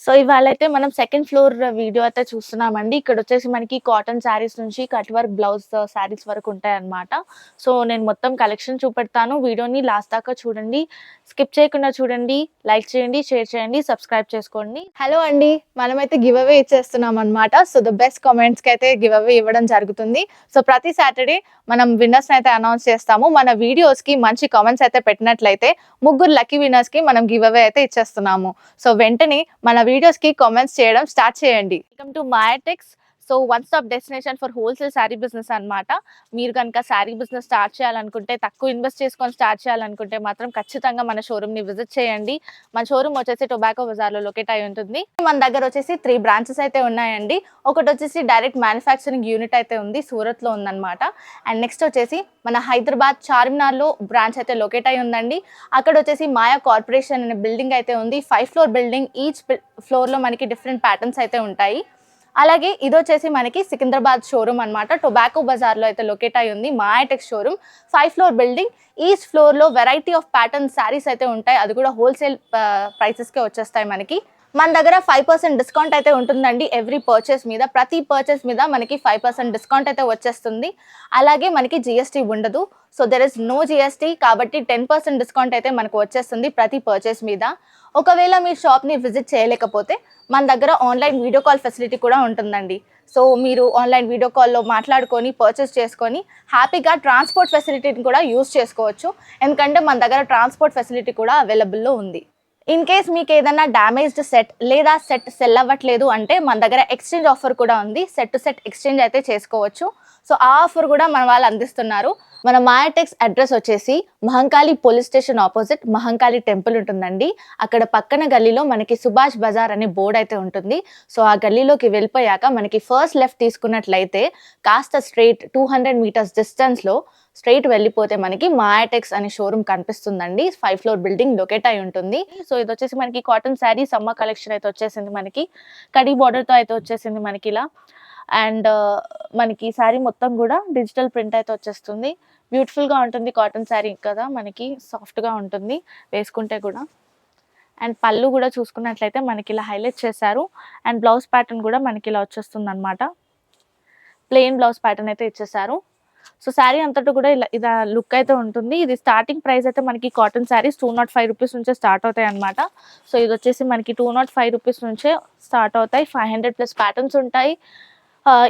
So ఇవాళైతే మనం second floor video అయితే చూస్తున్నామండి. ఇక్కడొచ్చేసి మనకి కాటన్ శారీస్ నుంచి కట్ వర్క్ బ్లౌజ్ శారీస్ వరకు ఉంటాయన్నమాట. సో నేను మొత్తం కలెక్షన్ చూపెడతాను. వీడియోని లాస్ట్ దాకా చూడండి. స్కిప్ చేయకుండా చూడండి. లైక్ చేయండి, షేర్ చేయండి, సబ్స్క్రైబ్ చేసుకోండి. హలో అండి. మనమైతే గివ్ అవే ఇచ్చేస్తున్నామన్నమాట. సో ద బెస్ట్ కామెంట్స్‌కి అయితే గివ్ అవే ఇవ్వడం జరుగుతుంది. సో ప్రతి సాటర్‌డే మనం విన్నర్స్‌ని అయితే అనౌన్స్ చేస్తాము. మన వీడియోస్‌కి మంచి కామెంట్స్ అయితే పెట్టినట్లయితే ముగ్గురు లక్కీ విన్నర్స్‌కి మనం గివ్ అవే అయితే ఇచ్చేస్తున్నాము. సో వెంటనే మన వీడియోస్‌కి కామెంట్స్ చేయడం స్టార్ట్ చేయండి. Welcome to Mayatex. So one stop destination for wholesale sari business అన్నమాట. మీరు గనుక శారీ బిజినెస్ స్టార్ట్ చేయాలనుకుంటే, తక్కువ ఇన్వెస్ట్ చేసుకొని స్టార్ట్ చేయాలనుకుంటే మాత్రం ఖచ్చితంగా మన షోరూమ్‌ని విజిట్ చేయండి. మన షోరూమ్ వచ్చేసి టొబాకో బజార్‌లో లొకేట్ అయి ఉంటుంది. మన దగ్గర వచ్చేసి 3 బ్రాంచెస్ అయితే ఉన్నాయండి. ఒకటి వచ్చేసి డైరెక్ట్ మ్యానుఫ్యాక్చరింగ్ యూనిట్ అయితే ఉంది. సూరత్‌లో ఉందన్నమాట. అండ్ నెక్స్ట్ వచ్చేసి మన హైదరాబాద్ చార్మినార్‌లో బ్రాంచ్ అయితే లొకేట్ అయి ఉందండి. అక్కడ వచ్చేసి మాయా కార్పొరేషన్ అనే బిల్డింగ్ అయితే ఉంది. 5 ఫ్లోర్ బిల్డింగ్. ఈచ్ ఫ్లోర్‌లో మనకి డిఫరెంట్ ప్యాటర్న్స్ అయితే ఉంటాయి. అలాగే ఇదొచ్చేసి మనకి సికింద్రాబాద్ షోరూమ్ అన్నమాట. టొబాకో బజార్‌లో అయితే లొకేట్ అయి ఉంది మాయాటెక్స్ షోరూమ్. 5 floor building. ఈచ్ ఫ్లోర్‌లో వెరైటీ ఆఫ్ ప్యాటర్న్ శారీస్ అయితే ఉంటాయి. అది కూడా హోల్‌సేల్ ప్రైసెస్‌కే వచ్చేస్తాయి మనకి. మన దగ్గర 5% డిస్కౌంట్ అయితే ఉంటుందండి ఎవ్రీ పర్చేస్ మీద. ప్రతి పర్చేస్ మీద మనకి 5% డిస్కౌంట్ అయితే వచ్చేస్తుంది. అలాగే మనకి జీఎస్టీ ఉండదు. So there is no GST కాబట్టి 10% డిస్కౌంట్ అయితే మనకు వచ్చేస్తుంది ప్రతి పర్చేస్ మీద. ఒకవేళ మీ షాప్‌ని విజిట్ చేయలేకపోతే మన దగ్గర ఆన్లైన్ వీడియో కాల్ ఫెసిలిటీ కూడా ఉంటుందండి. సో మీరు ఆన్లైన్ వీడియో కాల్‌లో మాట్లాడుకొని పర్చేస్ చేసుకొని హ్యాపీగా ట్రాన్స్‌పోర్ట్ ఫెసిలిటీని కూడా యూజ్ చేసుకోవచ్చు. ఎందుకంటే మన దగ్గర ట్రాన్స్‌పోర్ట్ ఫెసిలిటీ కూడా అవైలబుల్‌లో ఉంది. ఇన్ కేస్ మీకు ఏదైనా డ్యామేజ్డ్ సెట్ లేదా సెట్ సెల్ అవ్వట్లేదు అంటే మన దగ్గర ఎక్స్చేంజ్ ఆఫర్ కూడా ఉంది. సెట్ టు సెట్ ఎక్స్చేంజ్ అయితే చేసుకోవచ్చు. సో ఆ ఆఫర్ కూడా మన వాళ్ళు అందిస్తున్నారు. మన మాయాటెక్స్ అడ్రస్ వచ్చేసి Mahankali police station opposite Mahankali temple ఉంటుందండి. అక్కడ పక్కన గల్లీలో మనకి సుభాష్ బజార్ అనే బోర్డ్ అయితే ఉంటుంది. సో ఆ గల్లీలోకి వెళ్ళిపోయాక మనకి ఫస్ట్ లెఫ్ట్ తీసుకున్నట్లయితే కాస్త స్ట్రైట్ 200 మీటర్స్ డిస్టెన్స్లో స్ట్రైట్ వెళ్ళిపోతే మనకి మాయాటెక్స్ అనే షోరూమ్ కనిపిస్తుందండి. 5 ఫ్లోర్ బిల్డింగ్ లొకేట్ అయి ఉంటుంది. సో ఇది వచ్చేసి మనకి కాటన్ శారీ సమ్మర్ కలెక్షన్ అయితే వచ్చేసింది మనకి. కడీ బార్డర్‌తో అయితే వచ్చేసింది మనకి ఇలా. అండ్ మనకి శారీ మొత్తం కూడా డిజిటల్ ప్రింట్ అయితే వచ్చేస్తుంది. బ్యూటిఫుల్‌గా ఉంటుంది కాటన్ శారీ కదా మనకి. సాఫ్ట్‌గా ఉంటుంది వేసుకుంటే కూడా. అండ్ పళ్ళు కూడా చూసుకున్నట్లయితే మనకి ఇలా హైలైట్ చేశారు. అండ్ బ్లౌజ్ ప్యాటర్న్ కూడా మనకి ఇలా వచ్చేస్తుందన్నమాట. ప్లెయిన్ బ్లౌజ్ ప్యాటర్న్ అయితే ఇచ్చేసారు. సో శారీ అంతటా కూడా ఇలా లుక్ అయితే ఉంటుంది. ఇది స్టార్టింగ్ ప్రైస్ అయితే మనకి కాటన్ శారీస్ 205 రూపీస్ నుంచే స్టార్ట్ అవుతాయి అనమాట. సో ఇది వచ్చేసి మనకి 205 రూపీస్ నుంచే స్టార్ట్ అవుతాయి. 500+ ప్యాటర్న్స్ ఉంటాయి.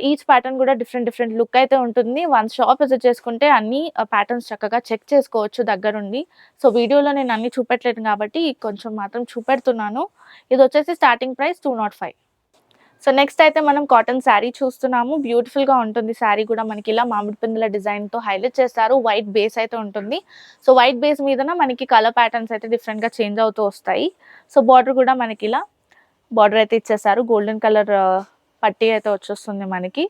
ఈచ్ ప్యాటర్న్ కూడా డిఫరెంట్ లుక్ అయితే ఉంటుంది. వన్ షాప్ విజిట్ చేసుకుంటే అన్ని ప్యాటర్న్స్ చక్కగా చెక్ చేసుకోవచ్చు దగ్గరుండి. సో వీడియోలో నేను అన్ని చూపెట్టలేదు కాబట్టి కొంచెం మాత్రం చూపెడుతున్నాను. ఇది వచ్చేసి స్టార్టింగ్ ప్రైస్ 205. సో నెక్స్ట్ అయితే మనం కాటన్ శారీ చూస్తున్నాము. బ్యూటిఫుల్‌గా ఉంటుంది శారీ కూడా మనకి ఇలా మామిడి పిందెల డిజైన్‌తో హైలైట్ చేస్తారు. వైట్ బేస్ అయితే ఉంటుంది. సో వైట్ బేస్ మీదన మనకి కలర్ ప్యాటర్న్స్ అయితే డిఫరెంట్‌గా చేంజ్ అవుతూ వస్తాయి. సో బార్డర్ కూడా మనకి ఇలా బార్డర్ అయితే ఇచ్చేసారు. గోల్డెన్ కలర్ పట్టీ అయితే వచ్చేస్తుంది మనకి.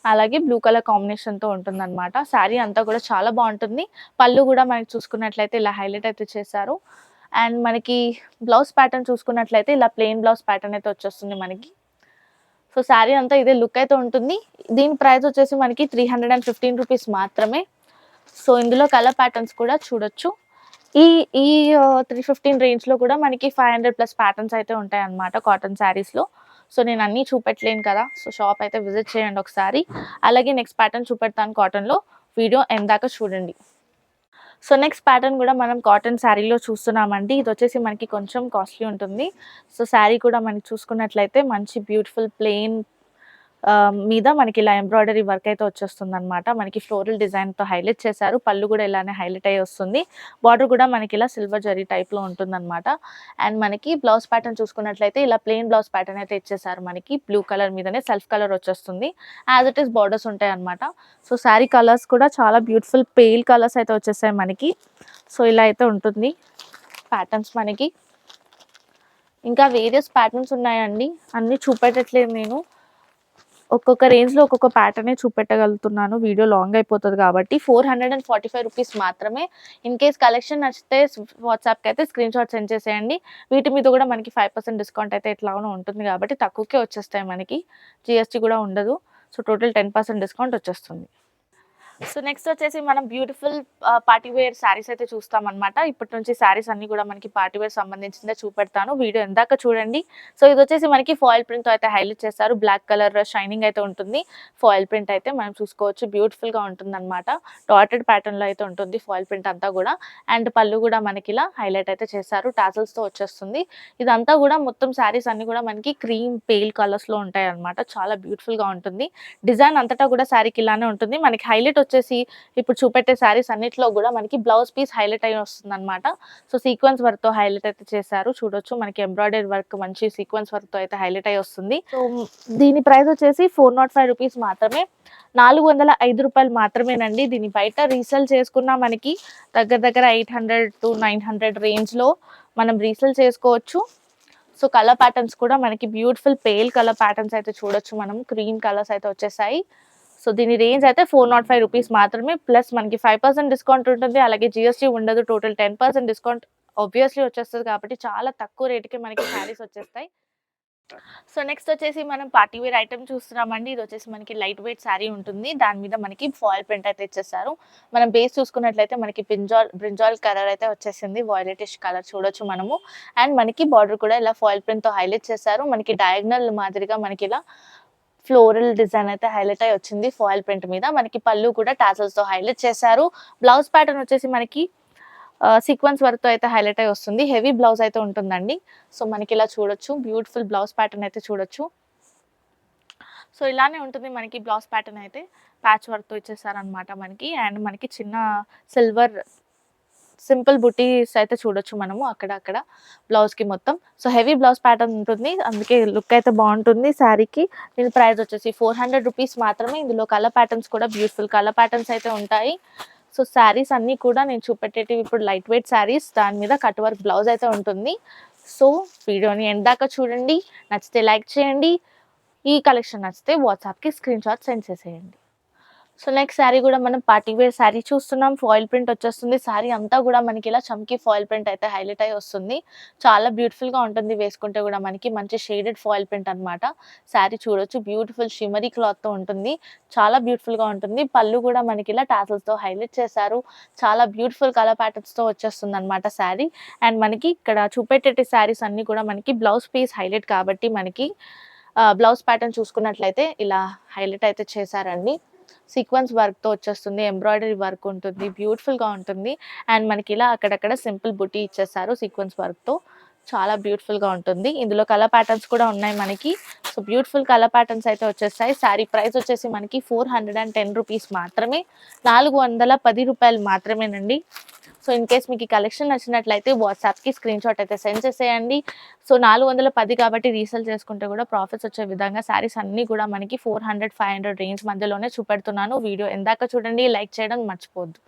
అలాగే బ్లూ కలర్ కాంబినేషన్‌తో ఉంటుందన్నమాట. శారీ అంతా కూడా చాలా బాగుంటుంది. పళ్ళు కూడా మనకి చూసుకున్నట్లయితే ఇలా హైలైట్ అయితే చేశారు. అండ్ మనకి బ్లౌజ్ ప్యాటర్న్ చూసుకున్నట్లయితే ఇలా ప్లెయిన్ బ్లౌజ్ ప్యాటర్న్ అయితే వచ్చేస్తుంది మనకి. సో శారీ అంతా ఇదే లుక్ అయితే ఉంటుంది. దీని ప్రైస్ వచ్చేసి మనకి 315 రూపీస్ మాత్రమే. సో ఇందులో కలర్ ప్యాటర్న్స్ కూడా చూడొచ్చు. ఈ ఈ 315 రేంజ్‌లో కూడా మనకి 500+ ప్యాటర్న్స్ అయితే ఉంటాయన్నమాట కాటన్ శారీస్‌లో. సో నేను అన్నీ చూపెట్టలేను కదా! సో షాప్ అయితే విజిట్ చేయండి ఒకసారి. అలాగే నెక్స్ట్ ప్యాటర్న్ చూపెడతాను కాటన్‌లో. వీడియో ఎండ్ దాకా చూడండి. సో నెక్స్ట్ ప్యాటర్న్ కూడా మనం కాటన్ శారీలో చూస్తున్నామండి. ఇది వచ్చేసి మనకి కొంచెం కాస్ట్లీ ఉంటుంది. సో శారీ కూడా మనకి చూసుకున్నట్లయితే మంచి బ్యూటిఫుల్ ప్లెయిన్ మీద మనకి ఇలా ఎంబ్రాయిడరీ వర్క్ అయితే వచ్చేస్తుందన్నమాట. మనకి ఫ్లోరల్ డిజైన్‌తో హైలైట్ చేశారు. పళ్ళు కూడా ఇలానే హైలైట్ అయ్యి వస్తుంది. బార్డర్ కూడా మనకి ఇలా సిల్వర్ జరీ టైప్‌లో ఉంటుందన్నమాట. అండ్ మనకి బ్లౌజ్ ప్యాటర్న్ చూసుకున్నట్లయితే ఇలా ప్లెయిన్ బ్లౌజ్ ప్యాటర్న్ అయితే ఇచ్చేసారు మనకి. బ్లూ కలర్ మీదనే సెల్ఫ్ కలర్ వచ్చేస్తుంది. యాజ్ ఇట్ ఈస్ బార్డర్స్ ఉంటాయన్నమాట. సో శారీ కలర్స్ కూడా చాలా బ్యూటిఫుల్ పేల్ కలర్స్ అయితే వచ్చేసాయి మనకి. సో ఇలా అయితే ఉంటుంది ప్యాటర్న్స్ మనకి. ఇంకా వేరియస్ ప్యాటర్న్స్ ఉన్నాయండి. అన్నీ చూపెట్టట్లేదు నేను. ఒక్కొక్క రేంజ్‌లో ఒక్కొక్క ప్యాటర్నే చూపెట్టగలుగుతున్నాను. వీడియో లాంగ్ అయిపోతది కాబట్టి. 445 రూపీస్ మాత్రమే. ఇన్ కేస్ కలెక్షన్ నచ్చితే వాట్సాప్‌కి అయితే స్క్రీన్‌షాట్ సెండ్ చేసేయండి. వీటి మీద కూడా మనకి 5% డిస్కౌంట్ అయితే ఎట్లాగో ఉంటుంది కాబట్టి తక్కువకే వచ్చేస్తాయి మనకి. జీఎస్టీ కూడా ఉండదు. సో టోటల్ 10% డిస్కౌంట్ వచ్చేస్తుంది. సో నెక్స్ట్ వచ్చేసి మనం బ్యూటిఫుల్ పార్టీ వేర్ శారీస్ అయితే చూస్తామన్నమాట. ఇప్పటి నుంచి శారీస్ అన్ని కూడా మనకి పార్టీ వేర్ సంబంధించిందే చూపెడతాను. వీడియో ఎందాక చూడండి. సో ఇది వచ్చేసి మనకి ఫాయిల్ ప్రింట్‌తో అయితే హైలైట్ చేశారు. బ్లాక్ కలర్ షైనింగ్ అయితే ఉంటుంది. ఫాయిల్ ప్రింట్ అయితే మనం చూసుకోవచ్చు. బ్యూటిఫుల్‌గా ఉంటుందన్నమాట. డాటెడ్ ప్యాటర్న్‌లో అయితే ఉంటుంది ఫాయిల్ ప్రింట్ అంతా కూడా. అండ్ పళ్ళు కూడా మనకి ఇలా హైలైట్ అయితే చేశారు. టాసెల్స్‌తో వచ్చేస్తుంది. ఇదంతా కూడా మొత్తం శారీస్ అన్ని కూడా మనకి క్రీమ్ పేల్ కలర్స్‌లో ఉంటాయన్నమాట. చాలా బ్యూటిఫుల్‌గా ఉంటుంది. డిజైన్ అంతటా కూడా శారీకి ఇలానే ఉంటుంది. మనకి హైలైట్ వచ్చేసి ఇప్పుడు చూపెట్టే శారీస్ అన్నిట్లో కూడా మనకి బ్లౌజ్ పీస్ హైలైట్ అయి వస్తుందన్నమాట. సో సీక్వెన్స్ వర్క్‌తో హైలైట్ అయితే చేశారు. చూడొచ్చు మనకి ఎంబ్రాయిడరీ వర్క్ మంచి సీక్వెన్స్ వర్క్‌తో అయితే హైలైట్ అయి వస్తుంది. సో దీని ప్రైస్ వచ్చేసి 405 రూపీస్ మాత్రమే. రూ. 405 మాత్రమేనండి. దీన్ని బయట రీసేల్ చేసుకున్నా మనకి దగ్గర దగ్గర 800-900 రేంజ్‌లో మనం రీసేల్ చేసుకోవచ్చు. సో కలర్ ప్యాటర్న్స్ కూడా మనకి బ్యూటిఫుల్ పేల్ కలర్ ప్యాటర్న్స్ అయితే చూడొచ్చు మనం. క్రీమ్ కలర్స్ అయితే వచ్చేసాయి. సో దీని రేంజ్ అయితే 405 రూపీస్ మాత్రమే. ప్లస్ మనకి 5% డిస్కౌంట్ ఉంటుంది. అలాగే జీఎస్టీ ఉండదు. టోటల్ 10% డిస్కౌంట్ ఆబ్వియస్లీ వచ్చేస్తుంది కాబట్టి చాలా తక్కువ రేటుకి మనకి శారీస్ వచ్చేస్తాయి. సో నెక్స్ట్ వచ్చేసి మనం పార్టీ వేర్ ఐటమ్ చూస్తున్నామండి. ఇది వచ్చేసి మనకి లైట్ వెయిట్ శారీ ఉంటుంది. దాని మీద మనకి ఫాయిల్ ప్రింట్ అయితే ఇచ్చేసారు. మనం బేస్ చూసుకున్నట్లయితే మనకి బ్రింజాల్ కలర్ అయితే వచ్చేసింది. వాయిలెటిష్ కలర్ చూడొచ్చు మనము. అండ్ మనకి బార్డర్ కూడా ఇలా ఫాయిల్ ప్రింట్‌తో హైలైట్ చేశారు. మనకి డయాగ్నల్ మాదిరిగా మనకి ఇలా ఫ్లోరల్ డిజైన్ అయితే హైలైట్ అయ్యి వచ్చింది ఫాయిల్ ప్రింట్ మీద. మనకి పళ్ళు కూడా టాసెల్స్‌తో హైలైట్ చేశారు. బ్లౌజ్ ప్యాటర్న్ వచ్చేసి మనకి సీక్వెన్స్ వర్క్‌తో అయితే హైలైట్ అయ్యి వస్తుంది. హెవీ బ్లౌజ్ అయితే ఉంటుందండి. సో మనకి ఇలా చూడొచ్చు. బ్యూటిఫుల్ బ్లౌజ్ ప్యాటర్న్ అయితే చూడొచ్చు. సో ఇలానే ఉంటుంది మనకి బ్లౌజ్ ప్యాటర్న్ అయితే. ప్యాచ్ వర్క్‌తో ఇచ్చేసారనమాట మనకి. అండ్ మనకి చిన్న సిల్వర్ సింపుల్ బుటీస్ అయితే చూడొచ్చు మనము అక్కడక్కడ బ్లౌజ్‌కి మొత్తం. సో హెవీ బ్లౌజ్ ప్యాటర్న్ ఉంటుంది. అందుకే లుక్ అయితే బాగుంటుంది శారీకి. దీని ప్రైస్ వచ్చేసి 400 రూపీస్ మాత్రమే. ఇందులో కలర్ ప్యాటర్న్స్ కూడా బ్యూటిఫుల్ కలర్ ప్యాటర్న్స్ అయితే ఉంటాయి. సో శారీస్ అన్నీ కూడా నేను చూపెట్టేటివి ఇప్పుడు లైట్ వెయిట్ శారీస్. దాని మీద కట్ వర్క్ బ్లౌజ్ అయితే ఉంటుంది. సో వీడియోని ఎండ్ దాకా చూడండి. నచ్చితే లైక్ చేయండి. ఈ కలెక్షన్ నచ్చితే వాట్సాప్‌కి స్క్రీన్ షాట్ సెండ్ చేసేయండి. సో నెక్స్ట్ శారీ కూడా మనం పార్టీ వేర్ శారీ చూస్తున్నాం. ఫాయిల్ ప్రింట్ వచ్చేస్తుంది. శారీ అంతా కూడా మనకి ఇలా చమ్కీ ఫాయిల్ ప్రింట్ అయితే హైలైట్ అయ్యి వస్తుంది. చాలా బ్యూటిఫుల్‌గా ఉంటుంది వేసుకుంటే కూడా మనకి మంచి షేడెడ్ ఫాయిల్ ప్రింట్ అనమాట. శారీ చూడొచ్చు బ్యూటిఫుల్ షిమ్మరీ క్లాత్‌తో ఉంటుంది. చాలా బ్యూటిఫుల్‌గా ఉంటుంది. పళ్ళు కూడా మనకి ఇలా టాసెల్స్‌తో హైలైట్ చేశారు. చాలా బ్యూటిఫుల్ కలర్ ప్యాటర్న్స్‌తో వచ్చేస్తుందన్నమాట శారీ. అండ్ మనకి ఇక్కడ చూపెట్టేటి శారీస్ అన్నీ కూడా మనకి బ్లౌజ్ పీస్ హైలైట్ కాబట్టి మనకి బ్లౌజ్ ప్యాటర్న్ చూసుకున్నట్లయితే ఇలా హైలైట్ అయితే చేశారండి. సీక్వెన్స్ వర్క్‌తో వచ్చేస్తుంది. ఎంబ్రాయిడరీ వర్క్ ఉంటుంది. బ్యూటిఫుల్‌గా ఉంటుంది. అండ్ మనకి ఇలా అక్కడక్కడ సింపుల్ బుటీ ఇచ్చేసారు సీక్వెన్స్ వర్క్‌తో. చాలా బ్యూటిఫుల్‌గా ఉంటుంది. ఇందులో కలర్ ప్యాటర్న్స్ కూడా ఉన్నాయి మనకి. సో బ్యూటిఫుల్ కలర్ ప్యాటర్న్స్ అయితే వచ్చేసాయి. శారీ ప్రైస్ వచ్చేసి మనకి 410 రూపీస్ మాత్రమే. రూ. 410 మాత్రమేనండి. సో ఇన్ కేస్ మీకు ఈ కలెక్షన్ నచ్చినట్లయితే వాట్సాప్‌కి స్క్రీన్ షాట్ అయితే సెండ్ చేసేయండి. సో 410 కాబట్టి రీసేల్ చేసుకుంటే కూడా ప్రాఫిట్స్ వచ్చే విధంగా శారీస్ అన్నీ కూడా మనకి 400, 500 రేంజ్ మధ్యలోనే చూపెడుతున్నాను. వీడియో ఎందాక చూడండి. లైక్ చేయడం మర్చిపోవద్దు.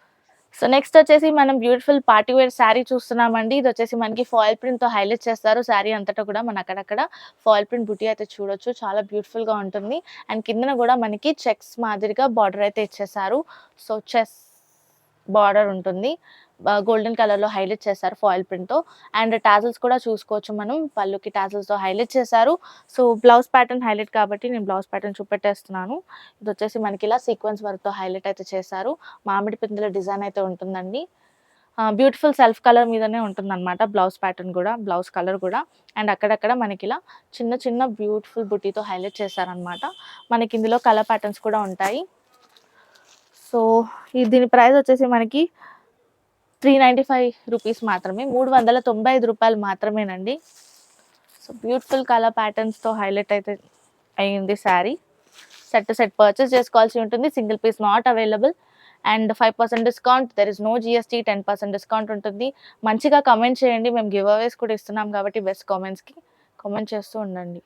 సో నెక్స్ట్ వచ్చేసి మనం బ్యూటిఫుల్ పార్టీ వేర్ శారీ చూస్తున్నామండి. ఇది వచ్చేసి మనకి ఫాయిల్ ప్రింట్‌తో హైలైట్ చేస్తారు. శారీ అంతటా కూడా మనం అక్కడక్కడ ఫాయిల్ ప్రింట్ బుటీ అయితే చూడొచ్చు. చాలా బ్యూటిఫుల్‌గా ఉంటుంది. అండ్ కిందన కూడా మనకి చెక్స్ మాదిరిగా బార్డర్ అయితే ఇచ్చేసారు. సో చెస్ బార్డర్ ఉంటుంది. గోల్డెన్ కలర్‌లో హైలైట్ చేశారు ఫాయిల్ ప్రింట్‌తో. అండ్ టాజిల్స్ కూడా చూసుకోవచ్చు మనం. పళ్ళుకి టాజిల్స్‌తో హైలైట్ చేశారు. సో బ్లౌజ్ ప్యాటర్న్ హైలైట్ కాబట్టి నేను బ్లౌజ్ ప్యాటర్న్ చూపెట్టేస్తున్నాను. ఇదొచ్చేసి మనకి ఇలా సీక్వెన్స్ వర్క్‌తో హైలైట్ అయితే చేశారు. మామిడి పిందెల డిజైన్ అయితే ఉంటుందండి. బ్యూటిఫుల్ సెల్ఫ్ కలర్ మీదనే ఉంటుందన్నమాట బ్లౌజ్ ప్యాటర్న్ కూడా, బ్లౌజ్ కలర్ కూడా. అండ్ అక్కడక్కడ మనకిలా చిన్న చిన్న బ్యూటిఫుల్ బుటీతో హైలైట్ చేశారనమాట. మనకి ఇందులో కలర్ ప్యాటర్న్స్ కూడా ఉంటాయి. సో దీని ప్రైస్ వచ్చేసి మనకి 395 రూపీస్ మాత్రమే. రూ. 395 మాత్రమేనండి. సో బ్యూటిఫుల్ కలర్ ప్యాటర్న్స్‌తో హైలైట్ అయితే అయింది శారీ. సెట్ పర్చేస్ చేసుకోవాల్సి ఉంటుంది. Single piece not available. And 5% discount. There is no GST. 10% discount ఉంటుంది. మంచిగా కామెంట్ చేయండి. మేము గివ్ అవేస్ కూడా ఇస్తున్నాం కాబట్టి బెస్ట్ కామెంట్స్‌కి కామెంట్ చేస్తూ ఉండండి.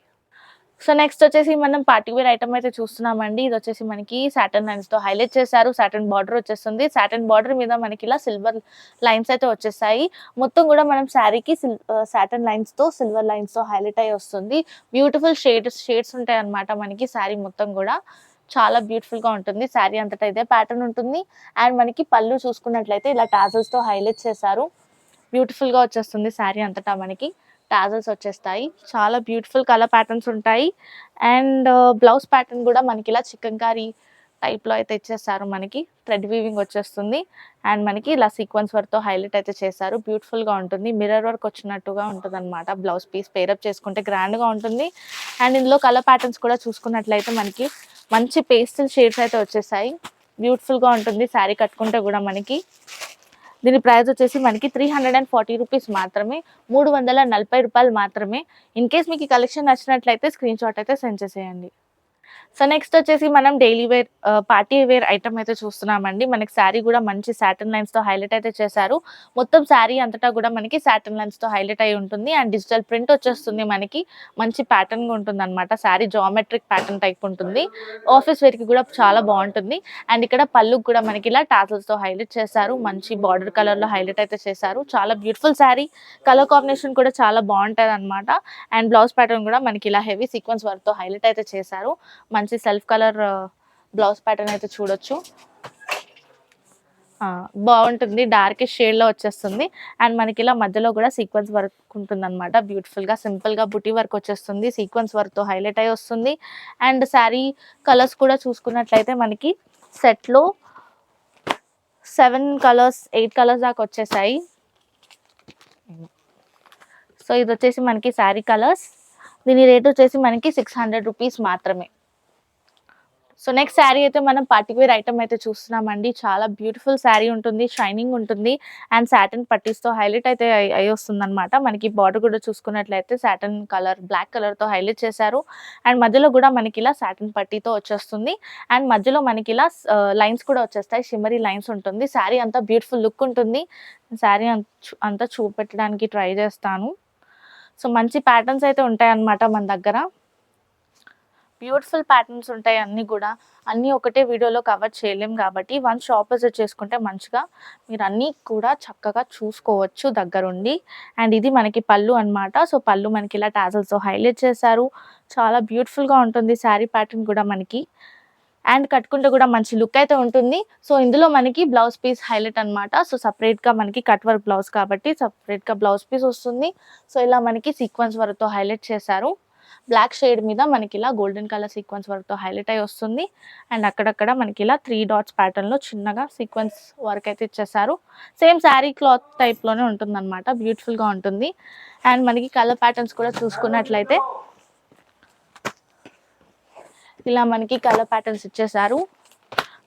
సో నెక్స్ట్ వచ్చేసి మనం పార్టీ వేర్ ఐటమ్ అయితే చూస్తున్నామండి. ఇది వచ్చేసి మనకి సాటిన్ లైన్స్‌తో హైలైట్ చేశారు. సాటిన్ బార్డర్ వచ్చేస్తుంది. సాటిన్ బార్డర్ మీద మనకి ఇలా సిల్వర్ లైన్స్ అయితే వచ్చేసాయి. మొత్తం కూడా మనం శారీకి సాటిన్ లైన్స్‌తో సిల్వర్ లైన్స్‌తో హైలైట్ అయ్యి వస్తుంది. బ్యూటిఫుల్ షేడ్స్ ఉంటాయన్నమాట మనకి శారీ మొత్తం కూడా. చాలా బ్యూటిఫుల్‌గా ఉంటుంది. శారీ అంతటా ఇదే ప్యాటర్న్ ఉంటుంది. అండ్ మనకి పళ్ళు చూసుకున్నట్లయితే ఇలా టాజల్స్‌తో హైలైట్ చేశారు. బ్యూటిఫుల్‌గా వచ్చేస్తుంది శారీ అంతటా మనకి. టాజల్స్ వచ్చేస్తాయి. చాలా బ్యూటిఫుల్ కలర్ ప్యాటర్న్స్ ఉంటాయి. అండ్ బ్లౌజ్ ప్యాటర్న్ కూడా మనకి ఇలా చికన్కారీ టైప్లో అయితే ఇచ్చేసారు. మనకి థ్రెడ్ వీవింగ్ వచ్చేస్తుంది అండ్ మనకి ఇలా సీక్వెన్స్ వర్క్తో హైలైట్ అయితే చేశారు. బ్యూటిఫుల్గా ఉంటుంది, మిర్రర్ వర్క్ వచ్చినట్టుగా ఉంటుంది అనమాట. బ్లౌజ్ పీస్ పేరప్ చేసుకుంటే గ్రాండ్గా ఉంటుంది. అండ్ ఇందులో కలర్ ప్యాటర్న్స్ కూడా చూసుకున్నట్లయితే మనకి మంచి పేస్టల్ షేడ్స్ అయితే వచ్చేసాయి. బ్యూటిఫుల్గా ఉంటుంది శారీ కట్టుకుంటే కూడా మనకి. దీని ప్రైస్ వచ్చేసి మనకి 340 రూపీస్ మాత్రమే, 340 రూపాయలు మాత్రమే. ఇన్ కేస్ మీకు ఈ కలెక్షన్ నచ్చినట్లయితే స్క్రీన్ షాట్ అయితే సెండ్ చేసేయండి. సో నెక్స్ట్ వచ్చేసి మనం daily wear party wear item అయితే చూస్తున్నామండి. మనకి శారీ కూడా మంచి సాటిన్ లైన్స్తో హైలైట్ అయితే చేశారు. మొత్తం శారీ అంతటా కూడా మనకి సాటిన్ లైన్స్తో హైలైట్ అయి ఉంటుంది అండ్ డిజిటల్ ప్రింట్ వచ్చేస్తుంది. మనకి మంచి ప్యాటర్న్గా ఉంటుంది అనమాట. శారీ జామెట్రిక్ ప్యాటర్న్ టైప్ ఉంటుంది. ఆఫీస్ వేర్కి కూడా చాలా బాగుంటుంది. అండ్ ఇక్కడ పళ్ళు కూడా మనకి ఇలా టాసల్స్తో హైలైట్ చేశారు. మంచి బార్డర్ కలర్లో హైలైట్ అయితే చేశారు. చాలా బ్యూటిఫుల్ శారీ, కలర్ కాంబినేషన్ కూడా చాలా బాగుంటుంది అనమాట. అండ్ బ్లౌజ్ ప్యాటర్న్ కూడా మనకి ఇలా హెవీ సీక్వెన్స్ వర్క్తో హైలైట్ అయితే చేశారు. మంచి సెల్ఫ్ కలర్ బ్లౌజ్ ప్యాటర్న్ అయితే చూడొచ్చు. బాగుంటుంది, డార్క్ షేడ్లో వచ్చేస్తుంది. అండ్ మనకి ఇలా మధ్యలో కూడా సీక్వెన్స్ వర్క్ ఉంటుంది అనమాట. బ్యూటిఫుల్గా సింపుల్గా బుటీ వర్క్ వచ్చేస్తుంది. సీక్వెన్స్ వర్క్తో హైలైట్ అయి వస్తుంది. అండ్ శారీ కలర్స్ కూడా చూసుకున్నట్లయితే మనకి సెట్లో 7 కలర్స్ 8 కలర్స్ దాకా వచ్చేసాయి. సో ఇది వచ్చేసి మనకి శారీ కలర్స్. దీని రేట్ వచ్చేసి మనకి 600 రూపీస్ మాత్రమే. సో నెక్స్ట్ శారీ అయితే మనం పార్టీవేర్ ఐటమ్ అయితే చూస్తున్నామండి. చాలా బ్యూటిఫుల్ శారీ ఉంటుంది, షైనింగ్ ఉంటుంది అండ్ సాటిన్ పట్టీస్తో హైలైట్ అయితే అయి వస్తుంది అనమాట. మనకి బార్డర్ కూడా చూసుకున్నట్లయితే సాటిన్ కలర్ బ్లాక్ కలర్తో హైలైట్ చేశారు. అండ్ మధ్యలో కూడా మనకి ఇలా సాటిన్ పట్టీతో వచ్చేస్తుంది. అండ్ మధ్యలో మనకి ఇలా లైన్స్ కూడా వచ్చేస్తాయి, షిమ్మరీ లైన్స్ ఉంటుంది. శారీ అంతా బ్యూటిఫుల్ లుక్ ఉంటుంది. శారీ అంతా చూపెట్టడానికి ట్రై చేస్తాను. సో మంచి ప్యాటర్న్స్ అయితే ఉంటాయి అన్నమాట మన దగ్గర. బ్యూటిఫుల్ ప్యాటర్న్స్ ఉంటాయి అన్నీ కూడా. అన్నీ ఒకటే వీడియోలో కవర్ చేయలేం కాబట్టి వన్ షాప్ విజిట్ చేసుకుంటే మంచిగా మీరు అన్నీ కూడా చక్కగా చూసుకోవచ్చు దగ్గరుండి. అండ్ ఇది మనకి పళ్ళు అనమాట. సో పళ్ళు మనకి ఇలా టాజల్స్తో హైలైట్ చేశారు. చాలా బ్యూటిఫుల్గా ఉంటుంది శారీ ప్యాటర్న్ కూడా మనకి. అండ్ కట్టుకుంటే కూడా మంచి లుక్ అయితే ఉంటుంది. సో ఇందులో మనకి బ్లౌజ్ పీస్ హైలైట్ అనమాట. సో సపరేట్గా మనకి కట్ వర్క్ బ్లౌజ్ కాబట్టి సపరేట్గా బ్లౌజ్ పీస్ వస్తుంది. సో ఇలా మనకి సీక్వెన్స్ వర్క్తో హైలైట్ చేశారు. బ్లాక్ షేడ్ మీద మనకి ఇలా గోల్డెన్ కలర్ సీక్వెన్స్ వర్క్తో హైలైట్ అయి వస్తుంది. అండ్ అక్కడక్కడ మనకి ఇలా 3 డాట్స్ ప్యాటర్న్లో చిన్నగా సీక్వెన్స్ వర్క్ అయితే ఇచ్చేసారు. సేమ్ శారీ క్లాత్ టైప్లోనే ఉంటుంది అనమాట. బ్యూటిఫుల్గా ఉంటుంది. అండ్ మనకి కలర్ ప్యాటర్న్స్ కూడా చూసుకున్నట్లయితే ఇలా మనకి కలర్ ప్యాటర్న్స్ ఇచ్చేసారు.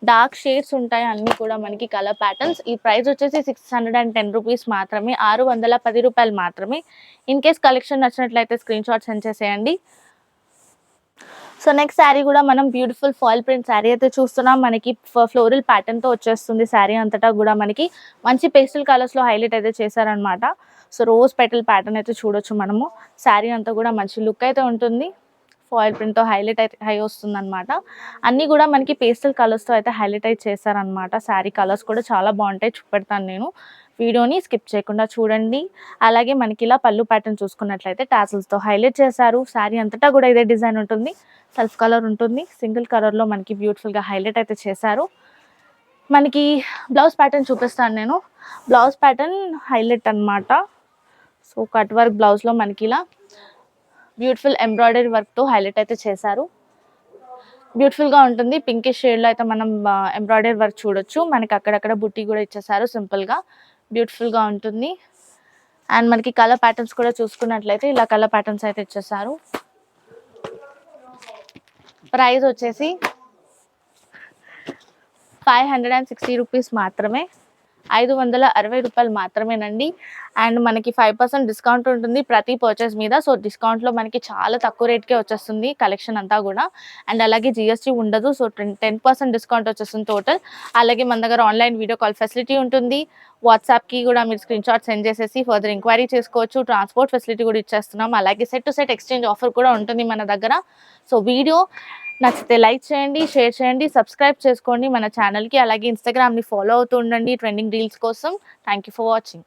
డార్క్ షేడ్స్ ఉంటాయి అన్నీ కూడా మనకి కలర్ ప్యాటర్న్స్. ఈ ప్రైస్ వచ్చేసి 610 రూపీస్ మాత్రమే, 610 రూపాయలు మాత్రమే. ఇన్ కేస్ కలెక్షన్ నచ్చినట్లయితే స్క్రీన్ షాట్ సెండ్ చేసేయండి. సో నెక్స్ట్ శారీ కూడా మనం బ్యూటిఫుల్ ఫాయిల్ ప్రింట్ శారీ అయితే చూస్తున్నాం. మనకి ఫ్లోరల్ ప్యాటర్న్తో వచ్చేస్తుంది. శారీ అంతటా కూడా మనకి మంచి పేస్టల్ కలర్స్లో హైలైట్ అయితే చేశారనమాట. సో రోజ్ పెటల్ ప్యాటర్న్ అయితే చూడొచ్చు మనము. శారీ అంతా కూడా మంచి లుక్ అయితే ఉంటుంది. ఫాయిల్ ప్రింట్తో హైలైట్ అయితే హై వస్తుందన్నమాట. అన్నీ కూడా మనకి పేస్టల్ కలర్స్తో అయితే హైలైట్ అయితే చేశారనమాట. శారీ కలర్స్ కూడా చాలా బాగుంటాయి, చూపెడతాను నేను. వీడియోని స్కిప్ చేయకుండా చూడండి. అలాగే మనకి ఇలా పళ్ళు ప్యాటర్న్ చూసుకున్నట్లయితే టాసిల్స్తో హైలైట్ చేశారు. శారీ అంతటా కూడా ఇదే డిజైన్ ఉంటుంది. సెల్ఫ్ కలర్ ఉంటుంది. సింగిల్ కలర్లో మనకి బ్యూటిఫుల్గా హైలైట్ అయితే చేశారు. మనకి బ్లౌజ్ ప్యాటర్న్ చూపిస్తాను నేను. బ్లౌజ్ ప్యాటర్న్ హైలైట్ అనమాట. సో కట్ వర్క్ బ్లౌజ్లో మనకి ఇలా బ్యూటిఫుల్ ఎంబ్రాయిడరీ వర్క్తో హైలైట్ అయితే చేశారు. బ్యూటిఫుల్గా ఉంటుంది. పింకిష్ షేడ్లో అయితే మనం ఎంబ్రాయిడరీ వర్క్ చూడొచ్చు. మనకి అక్కడక్కడ బుట్టి కూడా ఇచ్చేసారు సింపుల్గా. బ్యూటిఫుల్గా ఉంటుంది. అండ్ మనకి కలర్ ప్యాటర్న్స్ కూడా చూసుకున్నట్లయితే ఇలా కలర్ ప్యాటర్న్స్ అయితే ఇచ్చేసారు. ప్రైస్ వచ్చేసి 560 రూపీస్ మాత్రమే, 560 రూపాయలు మాత్రమేనండి. అండ్ మనకి 5% డిస్కౌంట్ ఉంటుంది ప్రతి పర్చేస్ మీద. సో డిస్కౌంట్లో మనకి చాలా తక్కువ రేట్కే వచ్చేస్తుంది కలెక్షన్ అంతా కూడా. అండ్ అలాగే జిఎస్టీ ఉండదు. సో 10% డిస్కౌంట్ వచ్చేస్తుంది టోటల్. అలాగే మన దగ్గర ఆన్లైన్ వీడియో కాల్ ఫెసిలిటీ ఉంటుంది. వాట్సాప్కి కూడా మీరు స్క్రీన్ షాట్ సెండ్ చేసేసి ఫర్దర్ ఎంక్వైరీ చేసుకోవచ్చు. ట్రాన్స్పోర్ట్ ఫెసిలిటీ కూడా ఇచ్చేస్తున్నాం. అలాగే set to set exchange offer కూడా ఉంటుంది మన దగ్గర. సో వీడియో నచ్చితే లైక్ చేయండి, షేర్ చేయండి, సబ్స్క్రైబ్ చేసుకోండి మన ఛానల్కి. అలాగే ఇన్స్టాగ్రామ్ని ఫాలో అవుతూ ఉండండి ట్రెండింగ్ రీల్స్ కోసం. Thank you for watching.